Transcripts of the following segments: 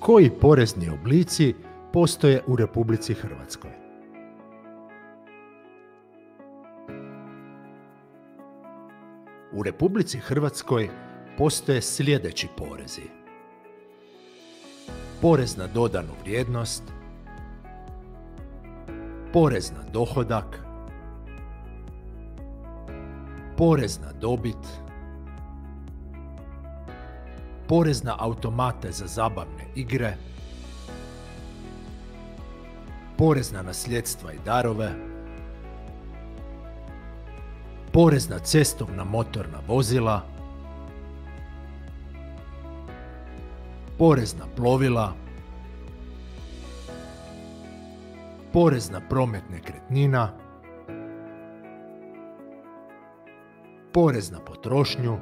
koji porezni oblici postoje u Republici Hrvatskoj? U Republici Hrvatskoj postoje sljedeći porezi: porez na dodanu vrijednost, porez na dohodak, porez na dobit, porez na automate za zabavne igre, porez na nasljedstva i darove, porez na cestovna motorna vozila, porez na plovila, porez na promet nekretnina, porez na potrošnju,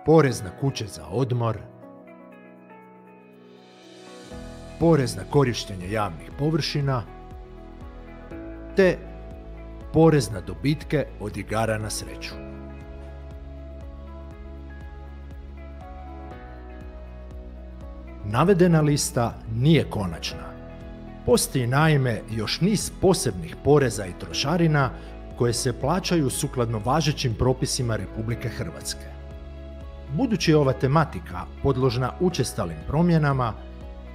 porez na kuće za odmor, porez na korištenje javnih površina, te porez na dobitke od igara na sreću. Navedena lista nije konačna. Postoji naime još niz posebnih poreza i trošarina koje se plaćaju sukladno važećim propisima Republike Hrvatske. Budući je ova tematika podložna učestalim promjenama,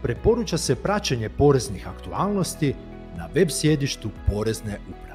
preporuča se praćenje poreznih aktualnosti na web sjedištu Porezne uprave.